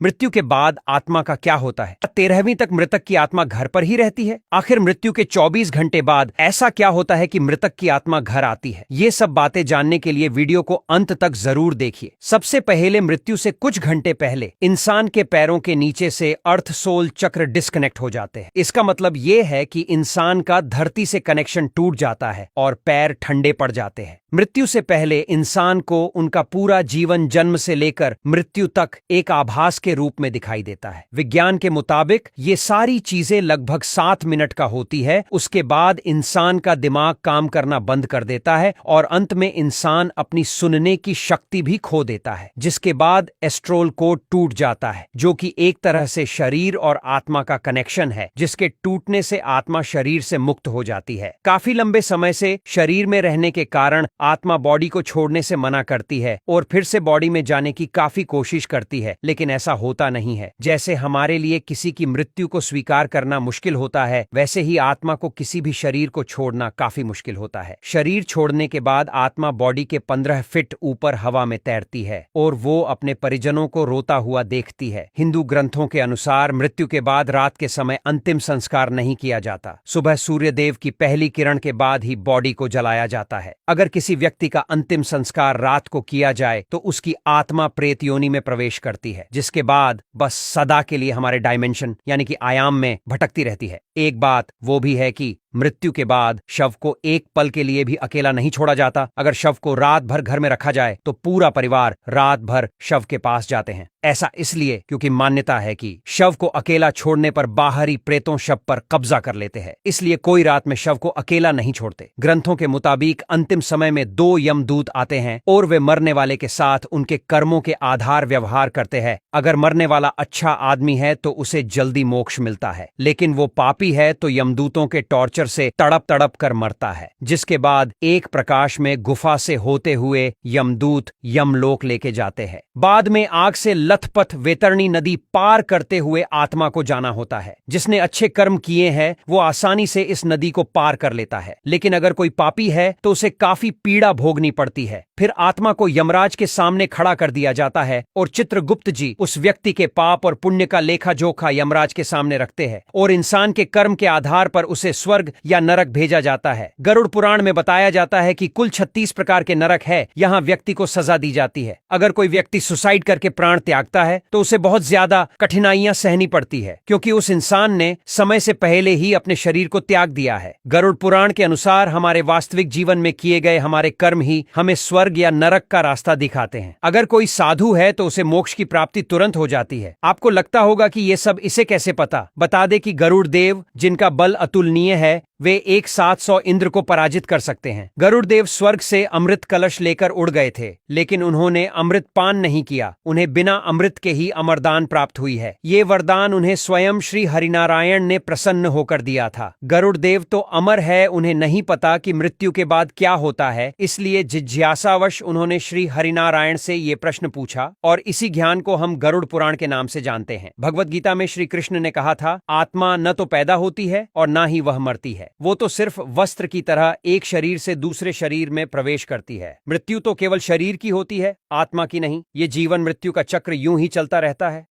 मृत्यु के बाद आत्मा का क्या होता है? 13वीं तक मृतक की आत्मा घर पर ही रहती है? आखिर मृत्यु के 24 घंटे बाद ऐसा क्या होता है कि मृतक की आत्मा घर आती है? ये सब बातें जानने के लिए वीडियो को अंत तक जरूर देखिए। सबसे पहले मृत्यु से कुछ घंटे पहले इंसान के पैरों के नीचे से अर्थ सोल चक्र डिस्कनेक्ट हो जाते हैं। इसका मतलब ये है कि इंसान का धरती से कनेक्शन टूट जाता है और पैर ठंडे पड़ जाते हैं। मृत्यु से पहले इंसान को उनका पूरा जीवन जन्म से लेकर मृत्यु तक एक आभास के रूप में दिखाई देता है। विज्ञान के मुताबिक ये सारी चीजें लगभग 7 मिनट का होती है। उसके बाद इंसान का दिमाग काम करना बंद कर देता है और अंत में इंसान अपनी सुनने की शक्ति भी खो देता है, जिसके बाद एस्ट्रल कोड टूट जाता है, जो कि एक तरह से शरीर और आत्मा का कनेक्शन है, जिसके टूटने से आत्मा शरीर से मुक्त हो जाती है। काफी लंबे समय से शरीर में रहने के कारण आत्मा बॉडी को छोड़ने से मना करती है और फिर से बॉडी में जाने की काफी कोशिश करती है, लेकिन ऐसा होता नहीं है। जैसे हमारे लिए किसी की मृत्यु को स्वीकार करना मुश्किल होता है, वैसे ही आत्मा को किसी भी शरीर को छोड़ना काफी मुश्किल होता है। शरीर छोड़ने के बाद आत्मा बॉडी के 15 फीट ऊपर हवा में तैरती है और वो अपने परिजनों को रोता हुआ देखती है। हिंदू ग्रंथों के अनुसार मृत्यु के बाद रात के समय अंतिम संस्कार नहीं किया जाता। सुबह सूर्यदेव की पहली किरण के बाद ही बॉडी को जलाया जाता है। अगर किसी व्यक्ति का अंतिम संस्कार रात को किया जाए तो उसकी आत्मा प्रेत योनि में प्रवेश करती है, जिसके बाद बस सदा के लिए हमारे डायमेंशन यानी कि आयाम में भटकती रहती है। एक बात वो भी है कि मृत्यु के बाद शव को एक पल के लिए भी अकेला नहीं छोड़ा जाता। अगर शव को रात भर घर में रखा जाए तो पूरा परिवार रात भर शव के पास जाते हैं। ऐसा इसलिए क्योंकि मान्यता है कि शव को अकेला छोड़ने पर बाहरी प्रेतों शव पर कब्जा कर लेते हैं, इसलिए कोई रात में शव को अकेला नहीं छोड़ते। ग्रंथों के मुताबिक अंतिम समय में 2 यमदूत आते हैं और वे मरने वाले के साथ उनके कर्मों के आधार व्यवहार करते हैं। अगर मरने वाला अच्छा आदमी है तो उसे जल्दी मोक्ष मिलता है, लेकिन वो पापी है तो यमदूतों के टॉर्चर से तड़प तड़प कर मरता है, जिसके बाद एक प्रकाश में गुफा से होते हुए यमदूत यमलोक लेके जाते हैं। बाद में आग से लथपथ वैतरणी नदी पार करते हुए आत्मा को जाना होता है। जिसने अच्छे कर्म किए हैं वो आसानी से इस नदी को पार कर लेता है, लेकिन अगर कोई पापी है तो उसे काफी पीड़ा भोगनी पड़ती है। फिर आत्मा को यमराज के सामने खड़ा कर दिया जाता है और चित्रगुप्त जी उस व्यक्ति के पाप और पुण्य का लेखा जोखा यमराज के सामने रखते हैं और इंसान के कर्म के आधार पर उसे स्वर्ग या नरक भेजा जाता है। गरुड़ पुराण में बताया जाता है कि कुल 36 प्रकार के नरक है, यहाँ व्यक्ति को सजा दी जाती है। अगर कोई व्यक्ति सुसाइड करके प्राण त्यागता है तो उसे बहुत ज्यादा कठिनाइयां सहनी पड़ती है, क्योंकि उस इंसान ने समय से पहले ही अपने शरीर को त्याग दिया है। गरुड़ पुराण के अनुसार हमारे वास्तविक जीवन में किए गए हमारे कर्म ही हमें स्वर्ग या नरक का रास्ता दिखाते हैं। अगर कोई साधु है तो उसे मोक्ष की प्राप्ति तुरंत हो जाती है। आपको लगता होगा कि ये सब इसे कैसे पता? बता दे कि गरुड़ देव, जिनका बल अतुलनीय है, वे एक साथ 100 इंद्र को पराजित कर सकते हैं। गरुड़ देव स्वर्ग से अमृत कलश लेकर उड़ गए थे, लेकिन उन्होंने अमृत पान नहीं किया। उन्हें बिना अमृत के ही अमरदान प्राप्त हुई है। ये वरदान उन्हें स्वयं श्री हरिनारायण ने प्रसन्न होकर दिया था। गरुड़ देव तो अमर है, उन्हें नहीं पता कि मृत्यु के बाद क्या होता है, इसलिए जिज्ञासावश उन्होंने श्री हरिनारायण से ये प्रश्न पूछा और इसी ज्ञान को हम गरुड़ पुराण के नाम से जानते हैं। भगवत गीता में श्री कृष्ण ने कहा था, आत्मा न तो पैदा होती है और न ही वह मरती है, वो तो सिर्फ वस्त्र की तरह एक शरीर से दूसरे शरीर में प्रवेश करती है। मृत्यु तो केवल शरीर की होती है, आत्मा की नहीं। ये जीवन मृत्यु का चक्र यूं ही चलता रहता है।